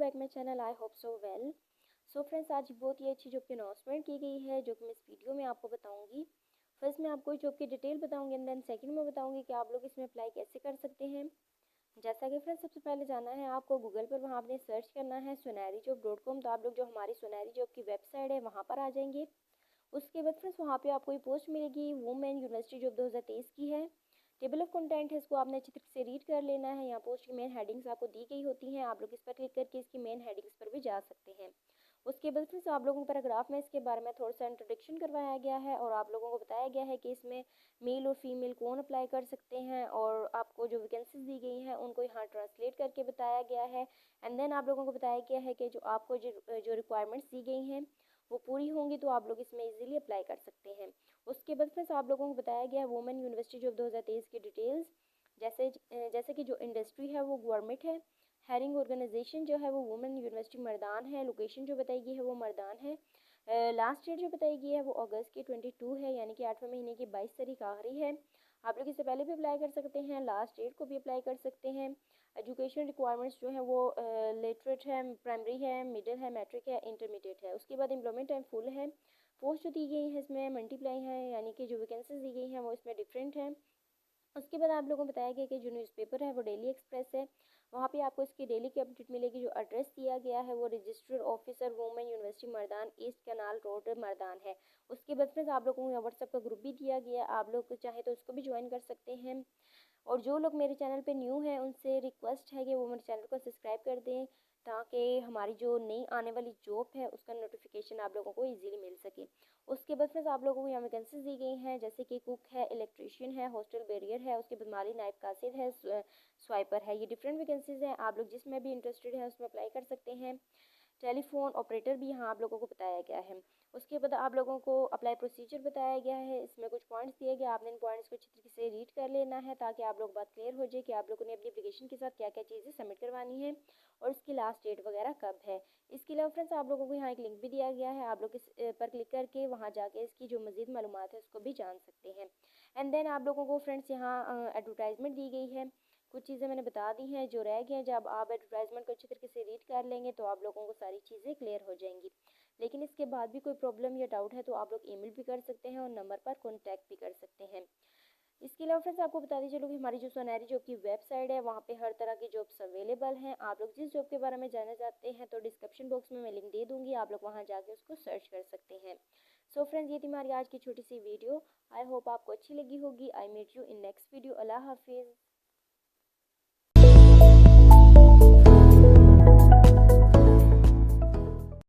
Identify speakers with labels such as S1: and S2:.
S1: Back my channel. I hope so well. So friends, आज बहुत ही अच्छी जॉब की अनाउंसमेंट की गई है जो कि मैं इस वीडियो में आपको बताऊंगी। फर्स्ट मैं आपको जॉब की डिटेल बताऊंगी एंड देन सेकंड में बताऊंगी कि आप लोग इसमें अप्लाई कैसे कर सकते हैं। जैसा कि फ्रेंड्स, सबसे पहले जाना है आपको गूगल पर, वहाँ आपने सर्च करना है sunarijob.com। तो आप लोग जो हमारी सुनहरी जॉब की वेबसाइट है वहाँ पर आ जाएंगे। उसके बाद फ्रेंड्स वहाँ पे आपको ये पोस्ट मिलेगी, वुमेन यूनिवर्सिटी जॉब 2023 की है। टेबल ऑफ कंटेंट है, इसको आपने अच्छी तरीके से रीड कर लेना है। यहाँ पोस्ट की मेन हेडिंग्स आपको दी गई होती हैं, आप लोग इस पर क्लिक करके इसकी मेन हेडिंग्स पर भी जा सकते हैं। उसके बाद फ्रेंड्स आप लोगों को पैराग्राफ में इसके बारे में थोड़ा सा इंट्रोडक्शन करवाया गया है और आप लोगों को बताया गया है कि इसमें मेल और फीमेल कौन अप्लाई कर सकते हैं, और आपको जो वैकेंसीज दी गई हैं उनको यहाँ ट्रांसलेट करके बताया गया है। एंड देन आप लोगों को बताया गया है कि जो आपको जो रिक्वायरमेंट्स दी गई हैं वो पूरी होंगी तो आप लोग इसमें इजीली अप्लाई कर सकते हैं। उसके बाद फ्रेंड्स आप लोगों को बताया गया है वुमेन यूनिवर्सिटी जॉब 2023 की डिटेल्स। जैसे कि जो इंडस्ट्री है वो गवर्नमेंट है। हायरिंग ऑर्गेनाइजेशन जो है वो वुमेन यूनिवर्सिटी मर्दान है। लोकेशन जो बताई गई है वो मर्दान है। लास्ट डेट जो बताई गई है वो अगस्त की 22 है, यानी कि 8वें महीने की 22 तारीख आखिरी है। आप लोग इससे पहले भी अप्लाई कर सकते हैं, लास्ट डेट को भी अप्लाई कर सकते हैं। एजुकेशन रिक्वायरमेंट्स जो है वो लिटरेट है, प्राइमरी है, मिडिल है, मैट्रिक है, इंटरमीडिएट है। उसके बाद एम्प्लॉयमेंट टाइम फुल है। पोस्ट जो दी गई है इसमें मल्टीप्लाई है, यानी कि जो वैकेंसीज दी गई हैं वो इसमें डिफरेंट हैं। उसके बाद आप लोगों को बताया गया कि जो न्यूज़पेपर है वो डेली एक्सप्रेस है। वहाँ पे आपको इसकी डेली की अपडेट मिलेगी। जो एड्रेस दिया गया है वो registered officer women university Mardan, east canal road, Mardan है। उसके बाद फिर आप लोगों को व्हाट्सएप का ग्रुप भी दिया गया, आप लोग चाहे तो उसको भी ज्वाइन कर सकते हैं। और जो लोग मेरे चैनल पे न्यू हैं उनसे रिक्वेस्ट है कि वो मेरे चैनल को सब्सक्राइब कर दें, ताकि हमारी जो नई आने वाली जॉब है उसका नोटिफिकेशन आप लोगों को इजीली मिल सके। उसके बाद फिर आप लोगों को यहाँ वैकेंसीज दी गई हैं, जैसे कि कुक है, इलेक्ट्रीशियन है, हॉस्टल बैरियर है, उसके बाद माली नायब कासिर है, स्वाइपर है। ये डिफरेंट वैकेंसीज हैं, आप लोग जिसमें भी इंटरेस्टेड है उसमें अप्लाई कर सकते हैं। टेलीफोन ऑपरेटर भी यहाँ आप लोगों को बताया गया है। उसके बाद आप लोगों को अप्लाई प्रोसीजर बताया गया है, इसमें कुछ पॉइंट्स दिए गए, आपने इन पॉइंट्स को अच्छी तरीके से रीड कर लेना है ताकि आप लोग बात क्लियर हो जाए कि आप लोगों ने अपनी एप्लीकेशन के साथ क्या क्या चीज़ें सबमिट करवानी है और इसकी लास्ट डेट वगैरह कब है। इसके अलावा फ्रेंड्स आप लोगों को यहाँ एक लिंक भी दिया गया है, आप लोग इस पर क्लिक करके वहाँ जाके इसकी जो मज़ीद मालूमात है उसको भी जान सकते हैं। एंड देन आप लोगों को फ्रेंड्स यहाँ एडवर्टाइजमेंट दी गई है। कुछ चीज़ें मैंने बता दी हैं, जो रह गए हैं जब आप एडवर्टाइजमेंट को अच्छी तरीके से रीड कर लेंगे तो आप लोगों को सारी चीज़ें क्लियर हो जाएंगी। लेकिन इसके बाद भी कोई प्रॉब्लम या डाउट है तो आप लोग ईमेल भी कर सकते हैं और नंबर पर कॉन्टैक्ट भी कर सकते हैं। इसके अलावा फ्रेंड्स आपको बता दी चलो कि हमारी जो सुनहरी जॉब की वेबसाइट है वहाँ पे हर तरह की जॉब्स अवेलेबल हैं। आप लोग जिस जॉब के बारे में जानना चाहते हैं तो डिस्क्रिप्शन बॉक्स में मैं लिंक दे दूँगी, आप लोग वहाँ जाके उसको सर्च कर सकते हैं। सो फ्रेंड्स, ये थी हमारी आज की छोटी सी वीडियो। आई होप आपको अच्छी लगी होगी। I meet you in next video. अल्लाह हाफिज़।